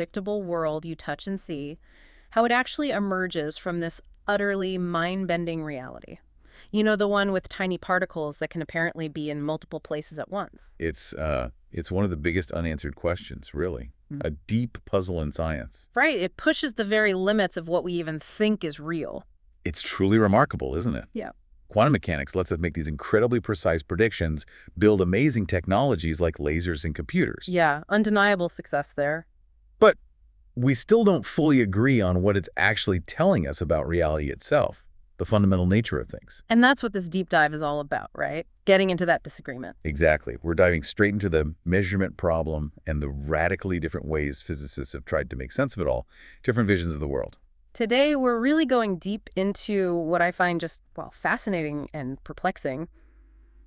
predictable world you touch and see, how it actually emerges from this utterly mind-bending reality. You know, the one with tiny particles that can apparently be in multiple places at once. It's one of the biggest unanswered questions, really. A deep puzzle in science. Right, it pushes the very limits of what we even think is real. It's truly remarkable, isn't it? Yeah. Quantum mechanics lets us make these incredibly precise predictions, build amazing technologies like lasers and computers. Yeah, undeniable success there. But we still don't fully agree on what it's actually telling us about reality itself, the fundamental nature of things. And that's what this deep dive is all about, right? Getting into that disagreement. Exactly. We're diving straight into the measurement problem and the radically different ways physicists have tried to make sense of it all, different visions of the world. Today, we're really going deep into what I find just, well, fascinating and perplexing.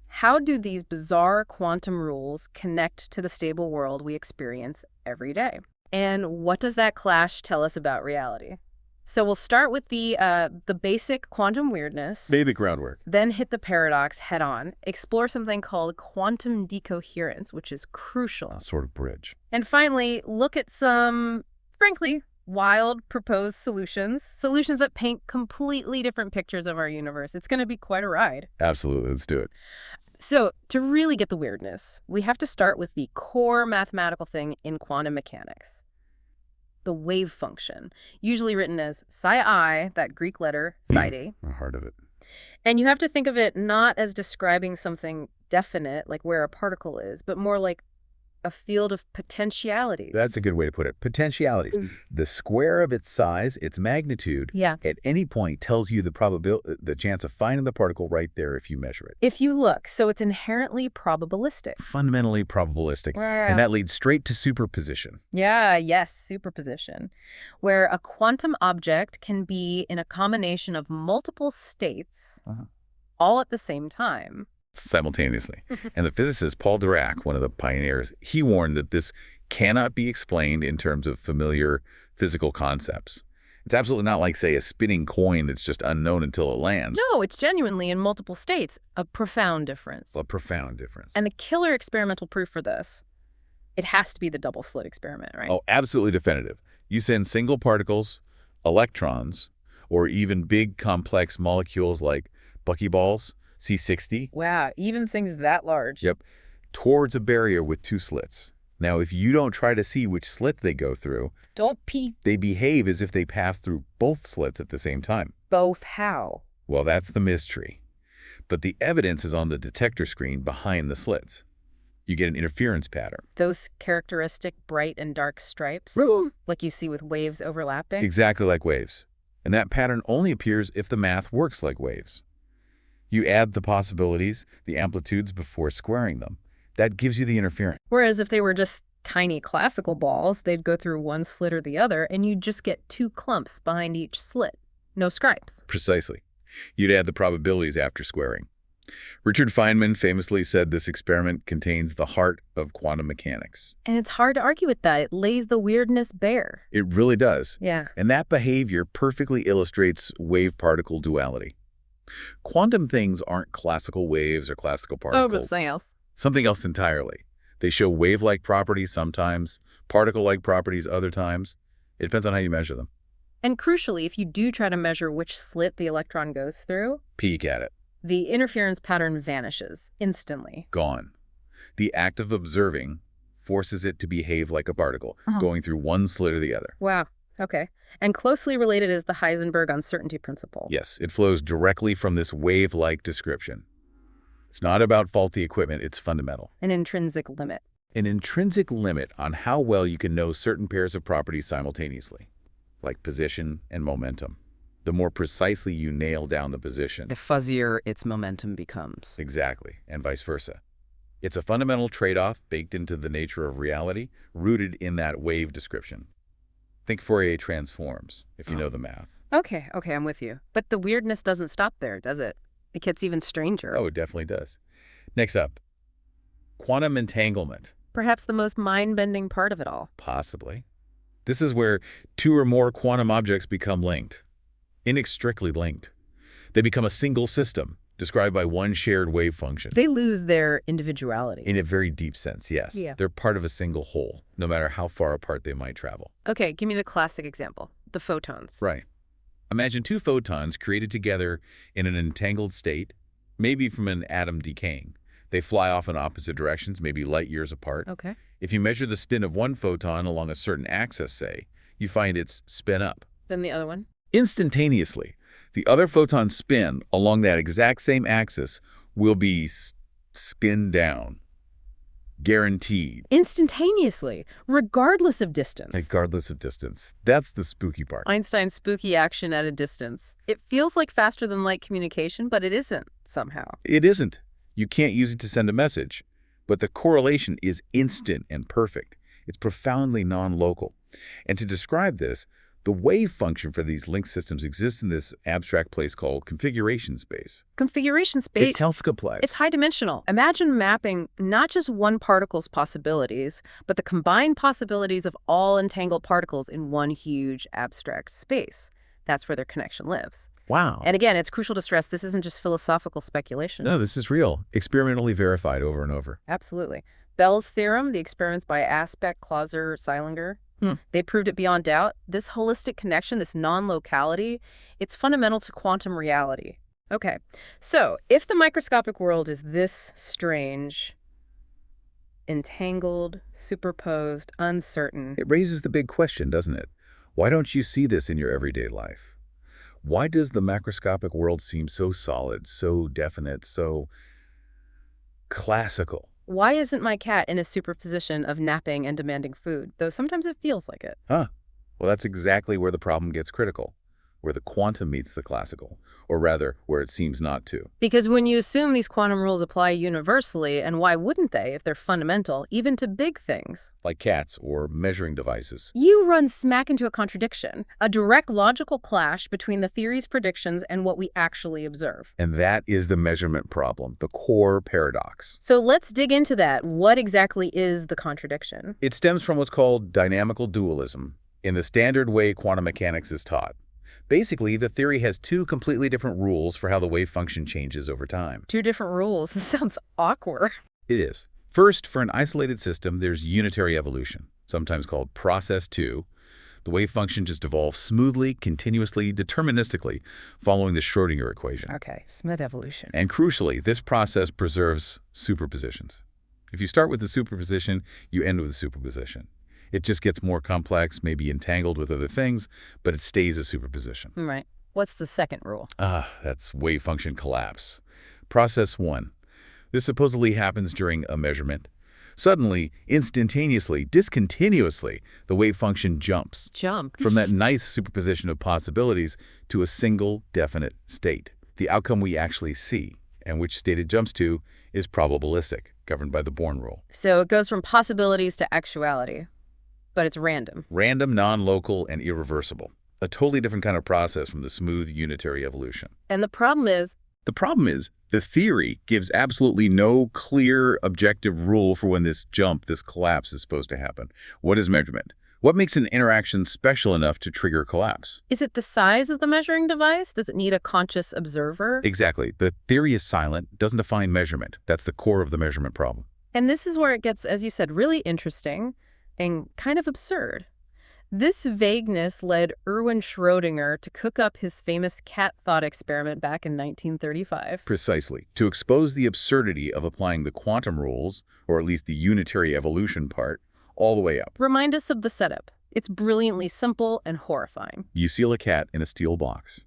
How do these bizarre quantum rules connect to the stable world we experience every day? And what does that clash tell us about reality? So we'll start with the basic quantum weirdness. Lay the groundwork. Then hit the paradox head on, explore something called quantum decoherence, which is crucial. A sort of bridge. And finally, look at some, frankly, wild proposed solutions that paint completely different pictures of our universe. It's going to be quite a ride. Absolutely. Let's do it. So to really get the weirdness, we have to start with the core mathematical thing in quantum mechanics. The wave function, usually written as psi I, that Greek letter, psi d. The heart of it. And you have to think of it not as describing something definite, like where a particle is, but more like a field of potentialities. That's a good way to put it. Potentialities. The square of its size, its magnitude, at any point tells you the chance of finding the particle right there if you measure it. If you look, so it's inherently probabilistic. Fundamentally probabilistic. Yeah. And that leads straight to superposition. Yes, superposition, where a quantum object can be in a combination of multiple states all at the same time. Simultaneously. And the physicist Paul Dirac, one of the pioneers, he warned that this cannot be explained in terms of familiar physical concepts. It's absolutely not like, say, a spinning coin that's just unknown until it lands. No, it's genuinely in multiple states. A profound difference. A profound difference. And the killer experimental proof for this, it has to be the double-slit experiment, right? Oh, absolutely definitive. You send single particles, electrons, or even big complex molecules like buckyballs, C60. Wow, even things that large. Yep. Towards a barrier with two slits. Now, if you don't try to see which slit they go through, don't peek. They behave as if they pass through both slits at the same time. Both how? Well, that's the mystery. But the evidence is on the detector screen behind the slits. You get an interference pattern. Those characteristic bright and dark stripes, like you see with waves overlapping? Exactly like waves. And that pattern only appears if the math works like waves. You add the possibilities, the amplitudes, before squaring them. That gives you the interference. Whereas if they were just tiny classical balls, they'd go through one slit or the other, and you'd just get two clumps behind each slit. No stripes. Precisely. You'd add the probabilities after squaring. Richard Feynman famously said this experiment contains the heart of quantum mechanics. And it's hard to argue with that. It lays the weirdness bare. It really does. Yeah. And that behavior perfectly illustrates wave-particle duality. Quantum things aren't classical waves or classical particles. Oh, but something else. Something else entirely. They show wave-like properties sometimes, particle-like properties other times. It depends on how you measure them. And crucially, if you do try to measure which slit the electron goes through, peek at it. The interference pattern vanishes instantly. Gone. The act of observing forces it to behave like a particle, going through one slit or the other. Wow. Okay. And closely related is the Heisenberg uncertainty principle. Yes, it flows directly from this wave-like description. It's not about faulty equipment, it's fundamental. An intrinsic limit. An intrinsic limit on how well you can know certain pairs of properties simultaneously, like position and momentum. The more precisely you nail down the position, the fuzzier its momentum becomes. Exactly, and vice versa. It's a fundamental trade-off baked into the nature of reality, rooted in that wave description. Think Fourier transforms, if you know the math. Okay, I'm with you. But the weirdness doesn't stop there, does it? It gets even stranger. Oh, it definitely does. Next up, quantum entanglement. Perhaps the most mind-bending part of it all. Possibly. This is where two or more quantum objects become linked, inextricably linked. They become a single system, described by one shared wave function. They lose their individuality. In a very deep sense, yes. Yeah. They're part of a single whole, no matter how far apart they might travel. Okay, give me the classic example, the photons. Right. Imagine two photons created together in an entangled state, maybe from an atom decaying. They fly off in opposite directions, maybe light years apart. Okay. If you measure the spin of one photon along a certain axis, say, you find it's spin up. Then the other one? Instantaneously, the other photon's spin along that exact same axis will be spin down. Guaranteed. Instantaneously, regardless of distance. Regardless of distance. That's the spooky part. Einstein's spooky action at a distance. It feels like faster than light communication, but it isn't, somehow. It isn't. You can't use it to send a message. But the correlation is instant and perfect. It's profoundly non-local. And to describe this, the wave function for these linked systems exists in this abstract place called configuration space. Configuration space. It's telescope-like. It's high-dimensional. Imagine mapping not just one particle's possibilities, but the combined possibilities of all entangled particles in one huge abstract space. That's where their connection lives. Wow. And again, it's crucial to stress this isn't just philosophical speculation. No, this is real. Experimentally verified over and over. Absolutely. Bell's theorem, the experiments by Aspect, Clauser, Seilinger, they proved it beyond doubt. This holistic connection, this non-locality, it's fundamental to quantum reality. Okay, so if the microscopic world is this strange, entangled, superposed, uncertain... It raises the big question, doesn't it? Why don't you see this in your everyday life? Why does the macroscopic world seem so solid, so definite, so classical? Why isn't my cat in a superposition of napping and demanding food, though sometimes it feels like it? Well, that's exactly where the problem gets critical, where the quantum meets the classical, or rather, where it seems not to. Because when you assume these quantum rules apply universally, and why wouldn't they if they're fundamental, even to big things? Like cats or measuring devices. You run smack into a contradiction, a direct logical clash between the theory's predictions and what we actually observe. And that is the measurement problem, the core paradox. So let's dig into that. What exactly is the contradiction? It stems from what's called dynamical dualism, in the standard way quantum mechanics is taught. Basically, the theory has two completely different rules for how the wave function changes over time. Two different rules? This sounds awkward. It is. First, for an isolated system, there's unitary evolution, sometimes called process 2. The wave function just evolves smoothly, continuously, deterministically, following the Schrödinger equation. Okay, smooth evolution. And crucially, this process preserves superpositions. If you start with the superposition, you end with the superposition. It just gets more complex, maybe entangled with other things, but it stays a superposition. Right. What's the second rule? That's wave function collapse. Process 1. This supposedly happens during a measurement. Suddenly, instantaneously, discontinuously, the wave function jumps. From that nice superposition of possibilities to a single definite state. The outcome we actually see, and which state it jumps to, is probabilistic, governed by the Born rule. So it goes from possibilities to actuality. But it's random. Random, non-local, and irreversible. A totally different kind of process from the smooth unitary evolution. And the problem is? The problem is, the theory gives absolutely no clear, objective rule for when this jump, this collapse is supposed to happen. What is measurement? What makes an interaction special enough to trigger collapse? Is it the size of the measuring device? Does it need a conscious observer? Exactly. The theory is silent, doesn't define measurement. That's the core of the measurement problem. And this is where it gets, as you said, really interesting and kind of absurd. This vagueness led Erwin Schrödinger to cook up his famous cat thought experiment back in 1935. Precisely. To expose the absurdity of applying the quantum rules, or at least the unitary evolution part, all the way up. Remind us of the setup. It's brilliantly simple and horrifying. You seal a cat in a steel box.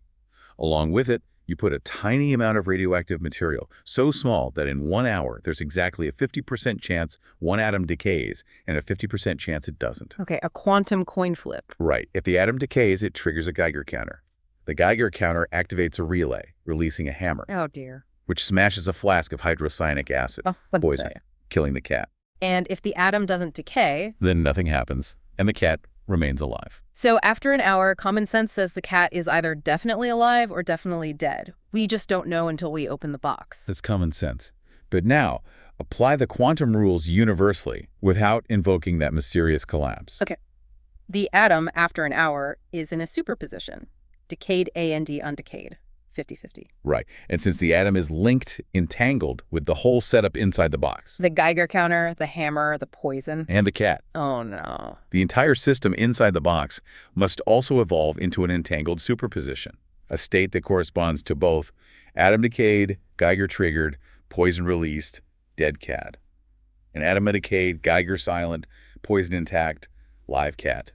Along with it, you put a tiny amount of radioactive material, so small that in 1 hour, there's exactly a 50% chance one atom decays and a 50% chance it doesn't. Okay, a quantum coin flip. Right. If the atom decays, it triggers a Geiger counter. The Geiger counter activates a relay, releasing a hammer. Oh, dear. Which smashes a flask of hydrocyanic acid, poison, killing the cat. And if the atom doesn't decay... Then nothing happens, and the cat remains alive. So after an hour, common sense says the cat is either definitely alive or definitely dead. We just don't know until we open the box. That's common sense. But now, apply the quantum rules universally without invoking that mysterious collapse. Okay. The atom, after an hour, is in a superposition. Decayed A and D undecayed. 50-50. Right. And since the atom is linked, entangled with the whole setup inside the box. The Geiger counter, the hammer, the poison. And the cat. Oh, no. The entire system inside the box must also evolve into an entangled superposition, a state that corresponds to both atom decayed, Geiger triggered, poison released, dead cat. An atom decayed, Geiger silent, poison intact, live cat,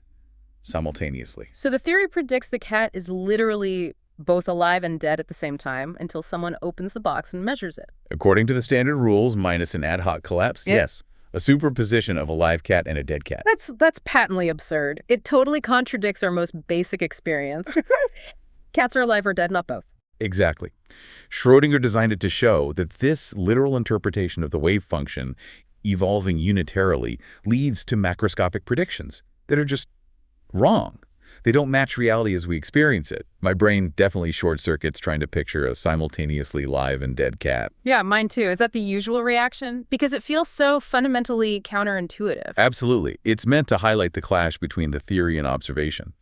simultaneously. So the theory predicts the cat is literally both alive and dead at the same time until someone opens the box and measures it. According to the standard rules, minus an ad hoc collapse, Yep. yes, a superposition of a live cat and a dead cat. That's patently absurd. It totally contradicts our most basic experience. Cats are alive or dead, not both. Exactly. Schrödinger designed it to show that this literal interpretation of the wave function evolving unitarily leads to macroscopic predictions that are just wrong. They don't match reality as we experience it. My brain definitely short-circuits trying to picture a simultaneously live and dead cat. Yeah, mine too. Is that the usual reaction? Because it feels so fundamentally counterintuitive. Absolutely. It's meant to highlight the clash between the theory and observation.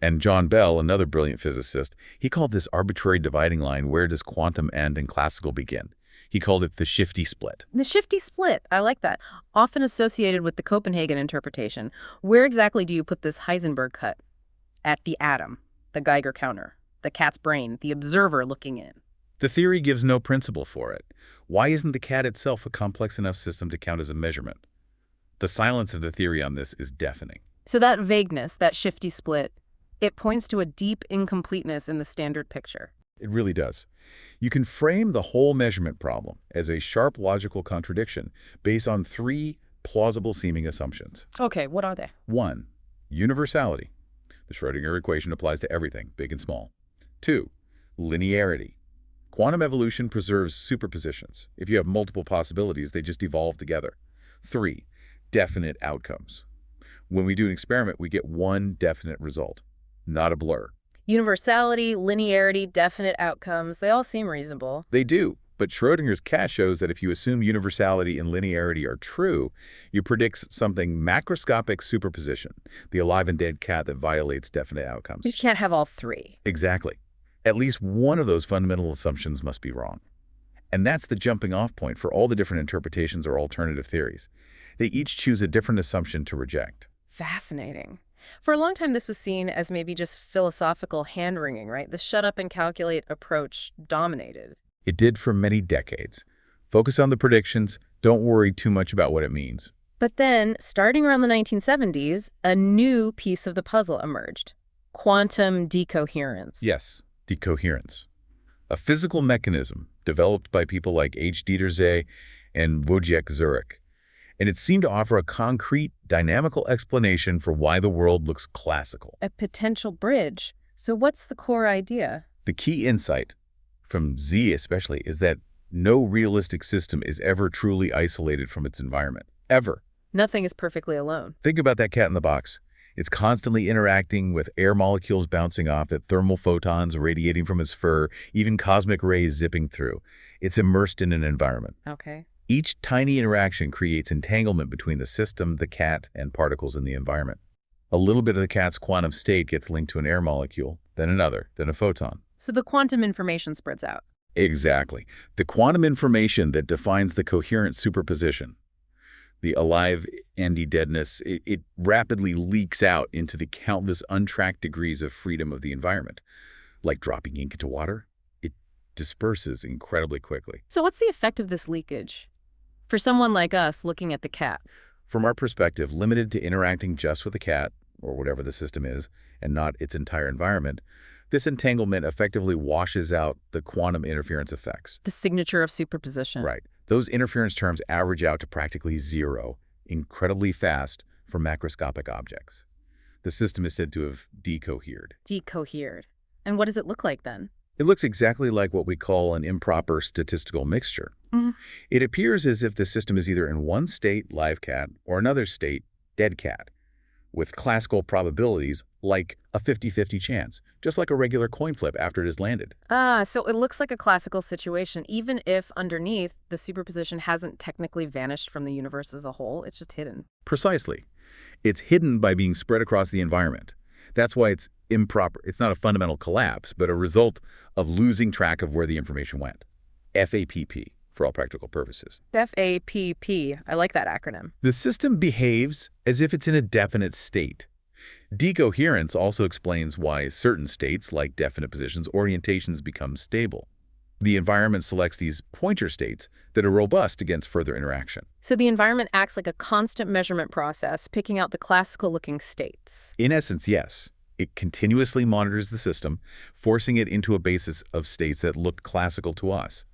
And John Bell, another brilliant physicist, he called this arbitrary dividing line, where does quantum end and classical begin? He called it the shifty split. The shifty split, I like that. Often associated with the Copenhagen interpretation. Where exactly do you put this Heisenberg cut? At the atom, the Geiger counter, the cat's brain, the observer looking in. The theory gives no principle for it. Why isn't the cat itself a complex enough system to count as a measurement? The silence of the theory on this is deafening. So that vagueness, that shifty split, it points to a deep incompleteness in the standard picture. It really does. You can frame the whole measurement problem as a sharp logical contradiction based on three plausible-seeming assumptions. Okay, what are they? 1. Universality. The Schrödinger equation applies to everything, big and small. 2. Linearity. Quantum evolution preserves superpositions. If you have multiple possibilities, they just evolve together. 3. Definite outcomes. When we do an experiment, we get one definite result, not a blur. Universality, linearity, definite outcomes, they all seem reasonable. They do, but Schrödinger's cat shows that if you assume universality and linearity are true, you predict something macroscopic superposition, the alive and dead cat that violates definite outcomes. You can't have all three. Exactly. At least one of those fundamental assumptions must be wrong. And that's the jumping off point for all the different interpretations or alternative theories. They each choose a different assumption to reject. Fascinating. For a long time, this was seen as maybe just philosophical hand-wringing, right? The shut-up-and-calculate approach dominated. It did for many decades. Focus on the predictions, don't worry too much about what it means. But then, starting around the 1970s, a new piece of the puzzle emerged. Quantum decoherence. Yes, decoherence. A physical mechanism developed by people like H. Dieterse and Wojciech Zurek. And it seemed to offer a concrete, dynamical explanation for why the world looks classical. A potential bridge. So what's the core idea? The key insight, from Z especially, is that no realistic system is ever truly isolated from its environment. Ever. Nothing is perfectly alone. Think about that cat in the box. It's constantly interacting with air molecules bouncing off it, thermal photons radiating from its fur, even cosmic rays zipping through. It's immersed in an environment. Okay. Each tiny interaction creates entanglement between the system, the cat, and particles in the environment. A little bit of the cat's quantum state gets linked to an air molecule, then another, then a photon. So the quantum information spreads out. Exactly. The quantum information that defines the coherent superposition, the alive anti-deadness, it rapidly leaks out into the countless untracked degrees of freedom of the environment. Like dropping ink into water, it disperses incredibly quickly. So what's the effect of this leakage? For someone like us looking at the cat. From our perspective, limited to interacting just with the cat, or whatever the system is, and not its entire environment, this entanglement effectively washes out the quantum interference effects. The signature of superposition. Right. Those interference terms average out to practically zero, incredibly fast for macroscopic objects. The system is said to have decohered. Decohered. And what does it look like then? It looks exactly like what we call an improper statistical mixture. Mhm. It appears as if the system is either in one state, live cat, or another state, dead cat, with classical probabilities like a 50-50 chance, just like a regular coin flip after it has landed. Ah, so it looks like a classical situation, even if underneath the superposition hasn't technically vanished from the universe as a whole. It's just hidden. Precisely. It's hidden by being spread across the environment. That's why it's improper. It's not a fundamental collapse, but a result of losing track of where the information went. FAPP, for all practical purposes. FAPP. I like that acronym. The system behaves as if it's in a definite state. Decoherence also explains why certain states, like definite positions, orientations become stable. The environment selects these pointer states that are robust against further interaction. So the environment acts like a constant measurement process, picking out the classical-looking states. In essence, yes. It continuously monitors the system, forcing it into a basis of states that look classical to us.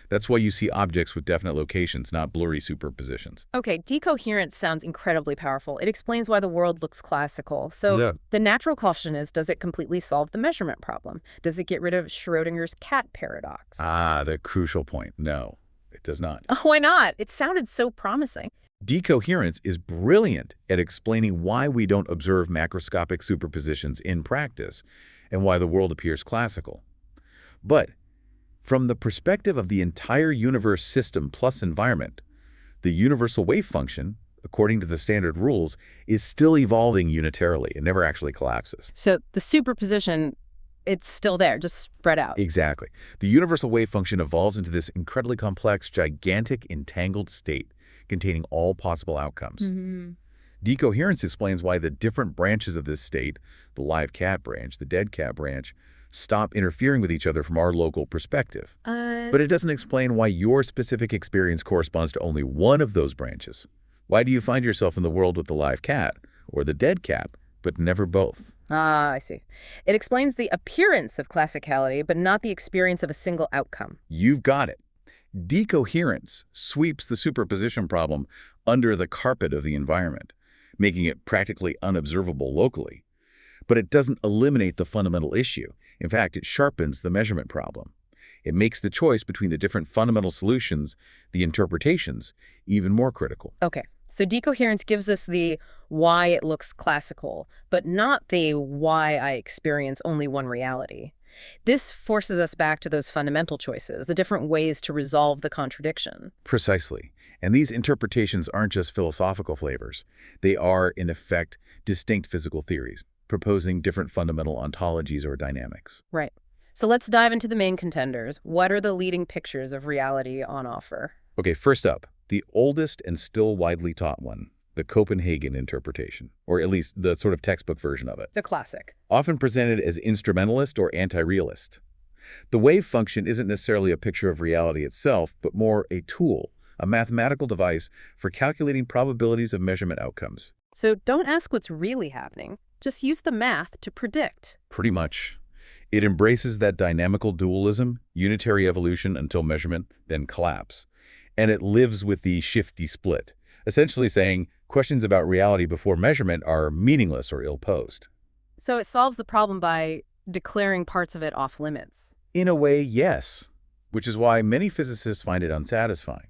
That's why you see objects with definite locations, not blurry superpositions. Okay, decoherence sounds incredibly powerful. It explains why the world looks classical. So the natural question is, does it completely solve the measurement problem? Does it get rid of Schrödinger's cat paradox? Ah, the crucial point. No, it does not. Oh, why not? It sounded so promising. Decoherence is brilliant at explaining why we don't observe macroscopic superpositions in practice and why the world appears classical. But from the perspective of the entire universe system plus environment, the universal wave function, according to the standard rules, is still evolving unitarily. It never actually collapses. So the superposition, it's still there, just spread out. Exactly. The universal wave function evolves into this incredibly complex, gigantic, entangled state containing all possible outcomes. Decoherence explains why the different branches of this state, the live cat branch, the dead cat branch, stop interfering with each other from our local perspective. But it doesn't explain why your specific experience corresponds to only one of those branches. Why do you find yourself in the world with the live cat or the dead cat, but never both? Ah, I see. It explains the appearance of classicality, but not the experience of a single outcome. You've got it. Decoherence sweeps the superposition problem under the carpet of the environment, making it practically unobservable locally. But it doesn't eliminate the fundamental issue. In fact, it sharpens the measurement problem. It makes the choice between the different fundamental solutions, the interpretations, even more critical. Okay, so decoherence gives us the why it looks classical, but not the why I experience only one reality. This forces us back to those fundamental choices, the different ways to resolve the contradiction. Precisely. And these interpretations aren't just philosophical flavors. They are, in effect, distinct physical theories, proposing different fundamental ontologies or dynamics. Right. So let's dive into the main contenders. What are the leading pictures of reality on offer? Okay, first up, the oldest and still widely taught one, the Copenhagen interpretation, or at least the sort of textbook version of it. The classic. Often presented as instrumentalist or anti-realist. The wave function isn't necessarily a picture of reality itself, but more a tool, a mathematical device for calculating probabilities of measurement outcomes. So don't ask what's really happening. Just use the math to predict. Pretty much. It embraces that dynamical dualism, unitary evolution until measurement, then collapse. And it lives with the shifty split, essentially saying questions about reality before measurement are meaningless or ill-posed. So it solves the problem by declaring parts of it off limits. In a way, yes. Which is why many physicists find it unsatisfying.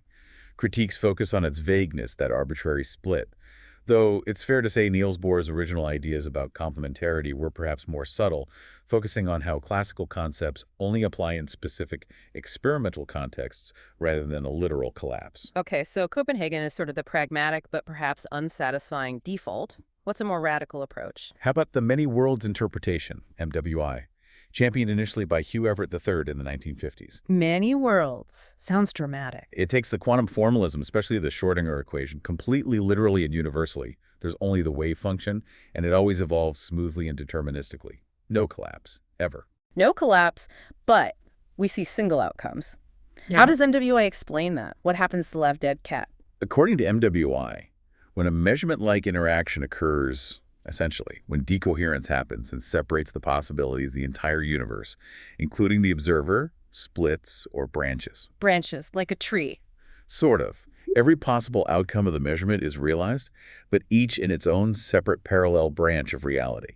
Critiques focus on its vagueness, that arbitrary split. Though it's fair to say Niels Bohr's original ideas about complementarity were perhaps more subtle, focusing on how classical concepts only apply in specific experimental contexts rather than a literal collapse. Okay, so Copenhagen is sort of the pragmatic but perhaps unsatisfying default. What's a more radical approach? How about the many worlds interpretation, MWI, championed initially by Hugh Everett III in the 1950s? Many worlds. Sounds dramatic. It takes the quantum formalism, especially the Schrödinger equation, completely literally and universally. There's only the wave function, and it always evolves smoothly and deterministically. No collapse, ever. No collapse, but we see single outcomes. Yeah. How does MWI explain that? What happens to the live dead cat? According to MWI, when a measurement-like interaction occurs, essentially, when decoherence happens and separates the possibilities of the entire universe, including the observer, splits, or branches. Branches, like a tree. Sort of. Every possible outcome of the measurement is realized, but each in its own separate parallel branch of reality.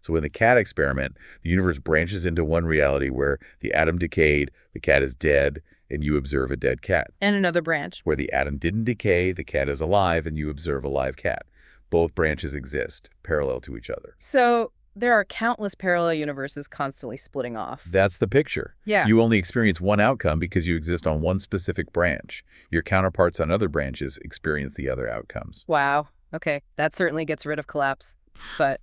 So in the cat experiment, the universe branches into one reality where the atom decayed, the cat is dead, and you observe a dead cat. And another branch. Where the atom didn't decay, the cat is alive, and you observe a live cat. Both branches exist, parallel to each other. So there are countless parallel universes constantly splitting off. That's the picture. Yeah. You only experience one outcome because you exist on one specific branch. Your counterparts on other branches experience the other outcomes. Wow. Okay, that certainly gets rid of collapse. But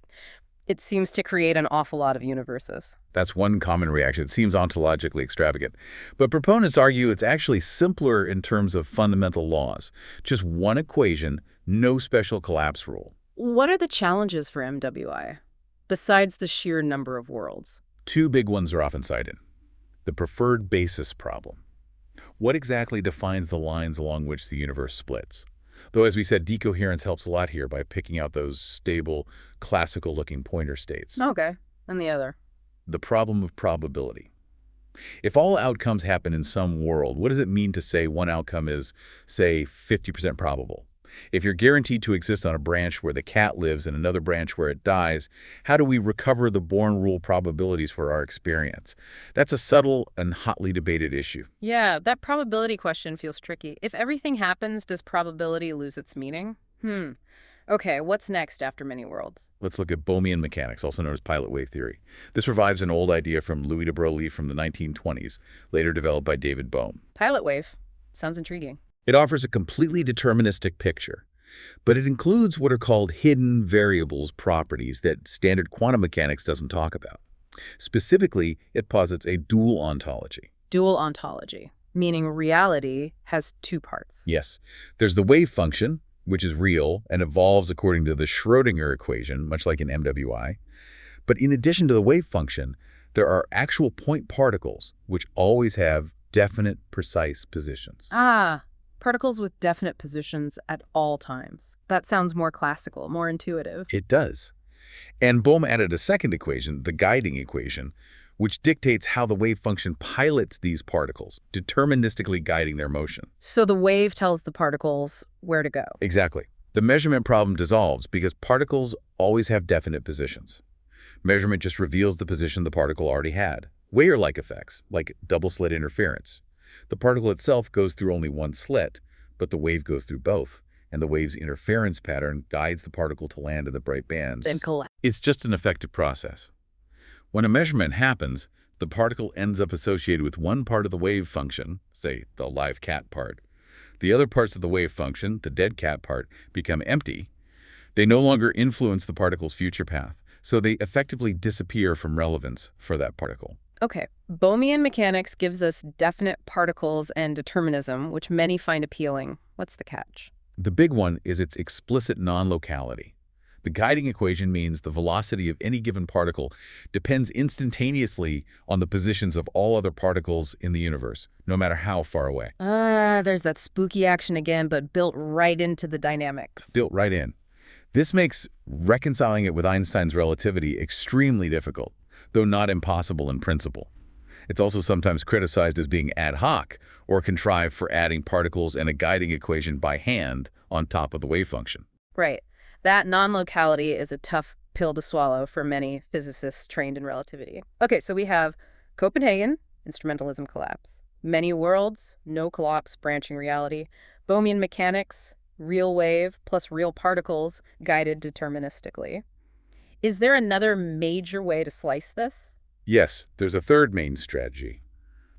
It seems to create an awful lot of universes. That's one common reaction. It seems ontologically extravagant. But proponents argue it's actually simpler in terms of fundamental laws. Just one equation, no special collapse rule. What are the challenges for MWI, besides the sheer number of worlds? Two big ones are often cited. The preferred basis problem. What exactly defines the lines along which the universe splits? Though, as we said, decoherence helps a lot here by picking out those stable, classical-looking pointer states. Okay. And the other? The problem of probability. If all outcomes happen in some world, what does it mean to say one outcome is, say, 50% probable? If you're guaranteed to exist on a branch where the cat lives and another branch where it dies, how do we recover the born rule probabilities for our experience? That's a subtle and hotly debated issue. Yeah, that probability question feels tricky. If everything happens, does probability lose its meaning? Okay, what's next after many worlds? Let's look at Bohmian mechanics, also known as pilot wave theory. This revives an old idea from Louis de Broglie from the 1920s, later developed by David Bohm. Pilot wave. Sounds intriguing. It offers a completely deterministic picture, but it includes what are called hidden variables properties that standard quantum mechanics doesn't talk about. Specifically, it posits a dual ontology. Dual ontology, meaning reality has two parts. Yes, there's the wave function, which is real and evolves according to the Schrödinger equation, much like in MWI. But in addition to the wave function, there are actual point particles, which always have definite, precise positions. Particles with definite positions at all times. That sounds more classical, more intuitive. It does. And Bohm added a second equation, the guiding equation, which dictates how the wave function pilots these particles, deterministically guiding their motion. So the wave tells the particles where to go. Exactly. The measurement problem dissolves because particles always have definite positions. Measurement just reveals the position the particle already had. Weyr-like effects, like double-slit interference. The particle itself goes through only one slit, but the wave goes through both, and the wave's interference pattern guides the particle to land in the bright bands. Then collapse. It's just an effective process. When a measurement happens, the particle ends up associated with one part of the wave function, say the live cat part. The other parts of the wave function, the dead cat part, become empty. They no longer influence the particle's future path, so they effectively disappear from relevance for that particle. Okay, Bohmian mechanics gives us definite particles and determinism, which many find appealing. What's the catch? The big one is its explicit non-locality. The guiding equation means the velocity of any given particle depends instantaneously on the positions of all other particles in the universe, no matter how far away. There's that spooky action again, but built right into the dynamics. Built right in. This makes reconciling it with Einstein's relativity extremely difficult, though not impossible in principle. It's also sometimes criticized as being ad hoc or contrived for adding particles and a guiding equation by hand on top of the wave function. Right. That non-locality is a tough pill to swallow for many physicists trained in relativity. Okay, so we have Copenhagen, instrumentalism collapse. Many worlds, no collapse, branching reality. Bohmian mechanics, real wave plus real particles guided deterministically. Is there another major way to slice this? Yes, there's a third main strategy.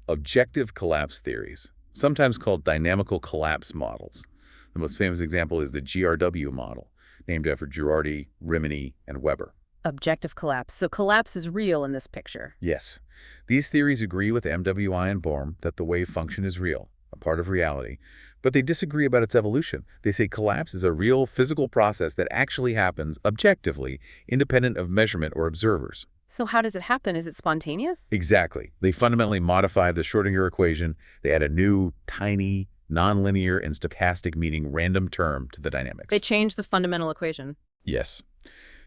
Objective collapse theories, sometimes called dynamical collapse models. The most famous example is the GRW model, named after Girardi, Rimini, and Weber. Objective collapse. So collapse is real in this picture. Yes. These theories agree with MWI and Bohm that the wave function is real, a part of reality, but they disagree about its evolution. They say collapse is a real physical process that actually happens objectively, independent of measurement or observers. So how does it happen? Is it spontaneous? Exactly. They fundamentally modify the Schrödinger equation. They add a new, tiny, nonlinear, and stochastic meaning random term to the dynamics. They change the fundamental equation. Yes.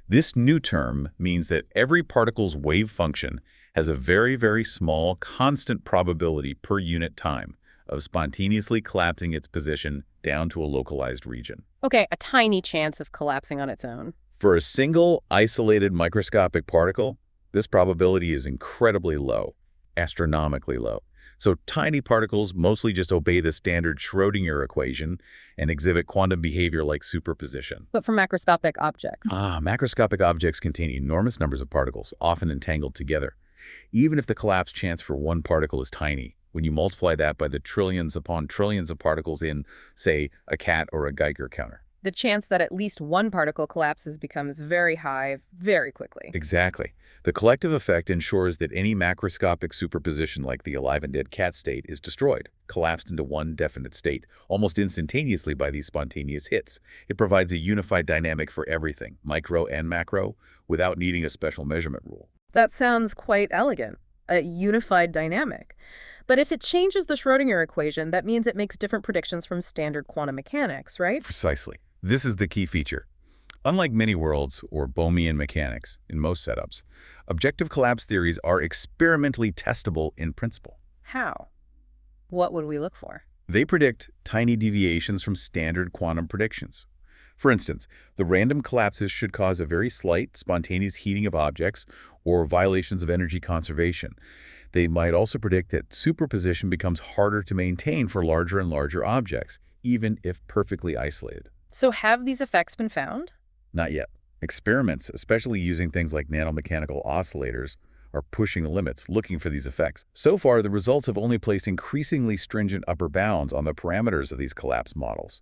This new term means that every particle's wave function has a very, very small, constant probability per unit time of spontaneously collapsing its position down to a localized region. Okay, a tiny chance of collapsing on its own. For a single, isolated microscopic particle, this probability is incredibly low, astronomically low. So tiny particles mostly just obey the standard Schrödinger equation and exhibit quantum behavior like superposition. But for macroscopic objects? Macroscopic objects contain enormous numbers of particles, often entangled together. Even if the collapse chance for one particle is tiny, when you multiply that by the trillions upon trillions of particles in, say, a cat or a Geiger counter, The chance that at least one particle collapses becomes very high very quickly. Exactly. The collective effect ensures that any macroscopic superposition like the alive and dead cat state is destroyed, collapsed into one definite state, almost instantaneously by these spontaneous hits. It provides a unified dynamic for everything, micro and macro, without needing a special measurement rule. That sounds quite elegant, a unified dynamic. But if it changes the Schrödinger equation, that means it makes different predictions from standard quantum mechanics, right? Precisely. This is the key feature. Unlike many worlds or Bohmian mechanics in most setups, objective collapse theories are experimentally testable in principle. How? What would we look for? They predict tiny deviations from standard quantum predictions. For instance, the random collapses should cause a very slight, spontaneous heating of objects or violations of energy conservation. They might also predict that superposition becomes harder to maintain for larger and larger objects, even if perfectly isolated. So have these effects been found? Not yet. Experiments, especially using things like nanomechanical oscillators, are pushing the limits, looking for these effects. So far, the results have only placed increasingly stringent upper bounds on the parameters of these collapse models.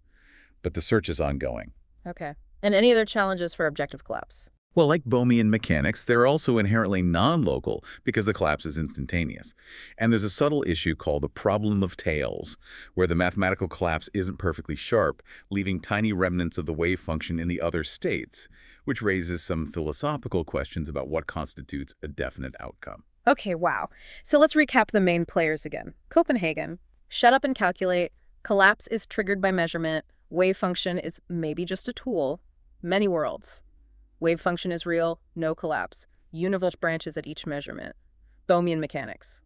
But the search is ongoing. Okay. And any other challenges for objective collapse? Well, like Bohmian mechanics, they're also inherently non-local because the collapse is instantaneous. And there's a subtle issue called the problem of tails, where the mathematical collapse isn't perfectly sharp, leaving tiny remnants of the wave function in the other states, which raises some philosophical questions about what constitutes a definite outcome. Okay, wow. So let's recap the main players again. Copenhagen, shut up and calculate, collapse is triggered by measurement, wave function is maybe just a tool, many worlds. Wave function is real, no collapse. Univolt branches at each measurement. Bohmian mechanics.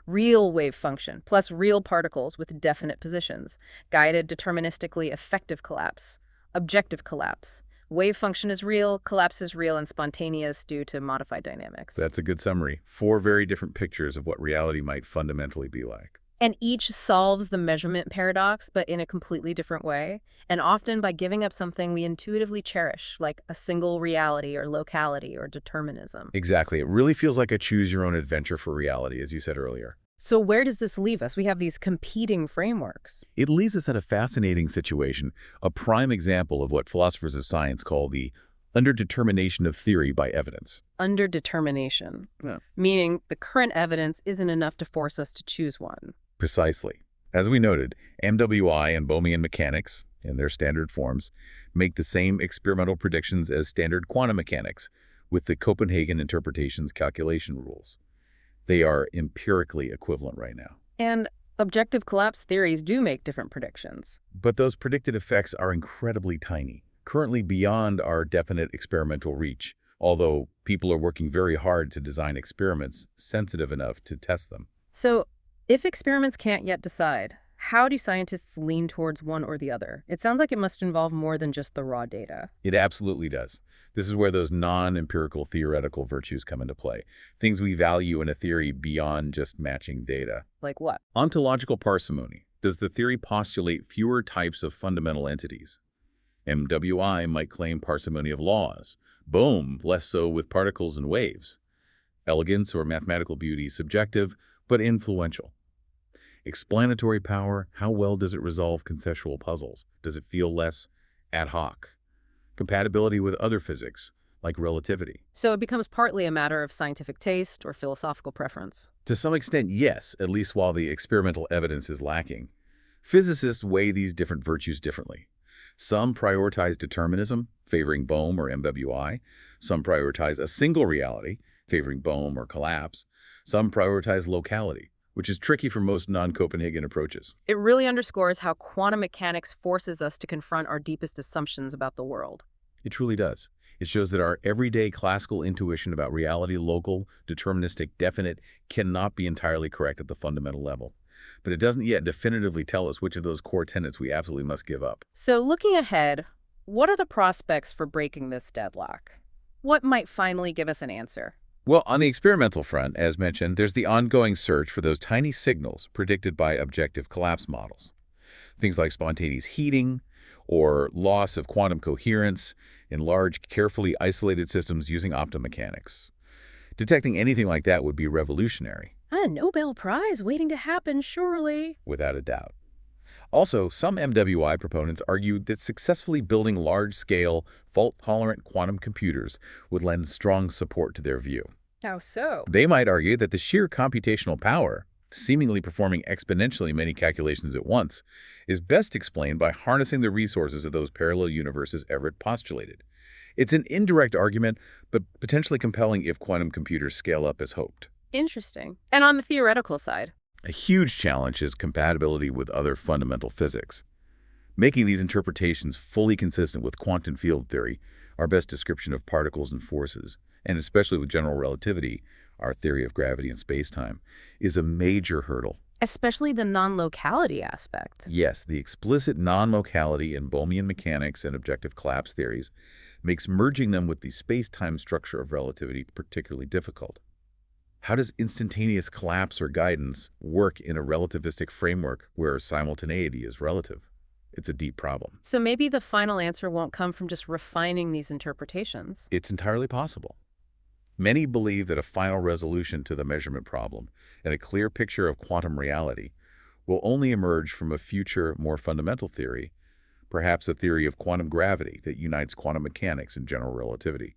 Real wave function, plus real particles with definite positions. Guided, deterministically effective collapse. Objective collapse. Wave function is real, collapse is real and spontaneous due to modified dynamics. That's a good summary. 4 very different pictures of what reality might fundamentally be like. And each solves the measurement paradox, but in a completely different way, and often by giving up something we intuitively cherish, like a single reality or locality or determinism. Exactly. It really feels like a choose-your-own-adventure for reality, as you said earlier. So where does this leave us? We have these competing frameworks. It leaves us at a fascinating situation, a prime example of what philosophers of science call the underdetermination of theory by evidence. Underdetermination, meaning the current evidence isn't enough to force us to choose one. Precisely. As we noted, MWI and Bohmian mechanics, in their standard forms, make the same experimental predictions as standard quantum mechanics, with the Copenhagen interpretation's calculation rules. They are empirically equivalent right now. And objective collapse theories do make different predictions. But those predicted effects are incredibly tiny, currently beyond our definite experimental reach, although people are working very hard to design experiments sensitive enough to test them. So, if experiments can't yet decide, how do scientists lean towards one or the other? It sounds like it must involve more than just the raw data. It absolutely does. This is where those non-empirical theoretical virtues come into play, things we value in a theory beyond just matching data. Like what? Ontological parsimony. Does the theory postulate fewer types of fundamental entities? MWI might claim parsimony of laws. Bohm, less so with particles and waves. Elegance or mathematical beauty subjective, but influential. Explanatory power, how well does it resolve conceptual puzzles? Does it feel less ad hoc? Compatibility with other physics, like relativity. So it becomes partly a matter of scientific taste or philosophical preference. To some extent, yes, at least while the experimental evidence is lacking. Physicists weigh these different virtues differently. Some prioritize determinism, favoring Bohm or MWI. Some prioritize a single reality, favoring Bohm or collapse. Some prioritize locality, which is tricky for most non-Copenhagen approaches. It really underscores how quantum mechanics forces us to confront our deepest assumptions about the world. It truly does. It shows that our everyday classical intuition about reality, local, deterministic, definite, cannot be entirely correct at the fundamental level. But it doesn't yet definitively tell us which of those core tenets we absolutely must give up. So looking ahead, what are the prospects for breaking this deadlock? What might finally give us an answer? Well, on the experimental front, as mentioned, there's the ongoing search for those tiny signals predicted by objective collapse models. Things like spontaneous heating or loss of quantum coherence in large, carefully isolated systems using optomechanics. Detecting anything like that would be revolutionary. A Nobel Prize waiting to happen, surely. Without a doubt. Also, some MWI proponents argue that successfully building large-scale, fault-tolerant quantum computers would lend strong support to their view. How so? They might argue that the sheer computational power, seemingly performing exponentially many calculations at once, is best explained by harnessing the resources of those parallel universes Everett postulated. It's an indirect argument, but potentially compelling if quantum computers scale up as hoped. Interesting. And on the theoretical side? A huge challenge is compatibility with other fundamental physics. Making these interpretations fully consistent with quantum field theory, our best description of particles and forces, and especially with general relativity, our theory of gravity and spacetime, is a major hurdle. Especially the non-locality aspect. Yes, the explicit non-locality in Bohmian mechanics and objective collapse theories makes merging them with the space-time structure of relativity particularly difficult. How does instantaneous collapse or guidance work in a relativistic framework where simultaneity is relative? It's a deep problem. So maybe the final answer won't come from just refining these interpretations. It's entirely possible. Many believe that a final resolution to the measurement problem and a clear picture of quantum reality will only emerge from a future, more fundamental theory, perhaps a theory of quantum gravity that unites quantum mechanics and general relativity.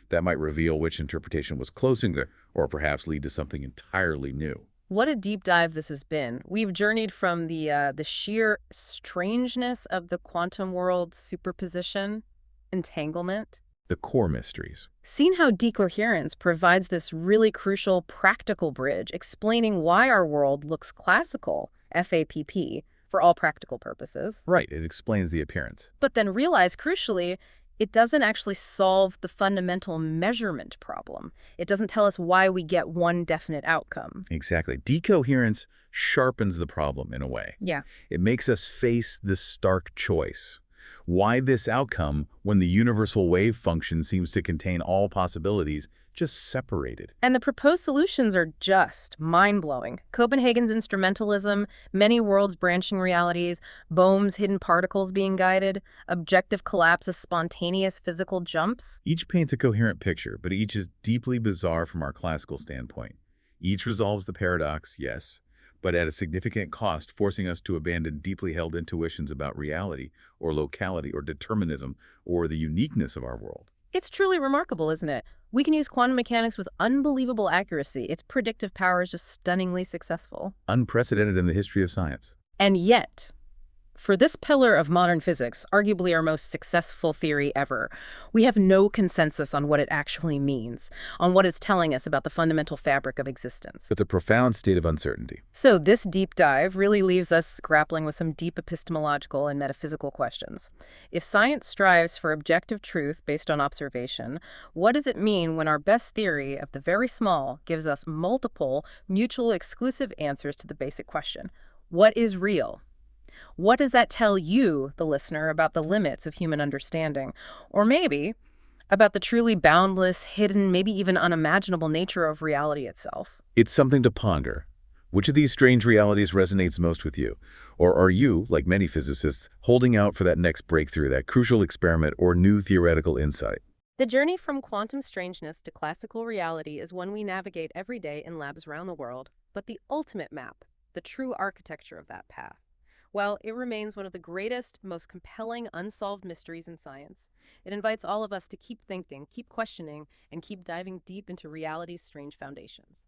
That might reveal which interpretation was closer, or perhaps lead to something entirely new. What a deep dive this has been. We've journeyed from the sheer strangeness of the quantum world superposition, entanglement, The core mysteries. seen how decoherence provides this really crucial practical bridge explaining why our world looks classical, FAPP, for all practical purposes. Right, it explains the appearance. But then realize, crucially, it doesn't actually solve the fundamental measurement problem. It doesn't tell us why we get one definite outcome. Exactly. Decoherence sharpens the problem in a way. Yeah. It makes us face this stark choice. Why this outcome when the universal wave function seems to contain all possibilities, just separated? And the proposed solutions are just mind-blowing. Copenhagen's instrumentalism, many worlds branching realities, Bohm's hidden particles being guided, objective collapse as spontaneous physical jumps. Each paints a coherent picture, but each is deeply bizarre from our classical standpoint. Each resolves the paradox, yes, but at a significant cost, forcing us to abandon deeply held intuitions about reality, or locality, or determinism, or the uniqueness of our world. It's truly remarkable, isn't it? We can use quantum mechanics with unbelievable accuracy. Its predictive power is just stunningly successful. Unprecedented in the history of science. And yet, for this pillar of modern physics, arguably our most successful theory ever, we have no consensus on what it actually means, on what it's telling us about the fundamental fabric of existence. It's a profound state of uncertainty. So this deep dive really leaves us grappling with some deep epistemological and metaphysical questions. If science strives for objective truth based on observation, what does it mean when our best theory of the very small gives us multiple, mutually exclusive answers to the basic question? What is real? What does that tell you, the listener, about the limits of human understanding? Or maybe about the truly boundless, hidden, maybe even unimaginable nature of reality itself? It's something to ponder. Which of these strange realities resonates most with you? Or are you, like many physicists, holding out for that next breakthrough, that crucial experiment or new theoretical insight? The journey from quantum strangeness to classical reality is one we navigate every day in labs around the world. But the ultimate map, the true architecture of that path, well, it remains one of the greatest, most compelling unsolved mysteries in science. It invites all of us to keep thinking, keep questioning, and keep diving deep into reality's strange foundations.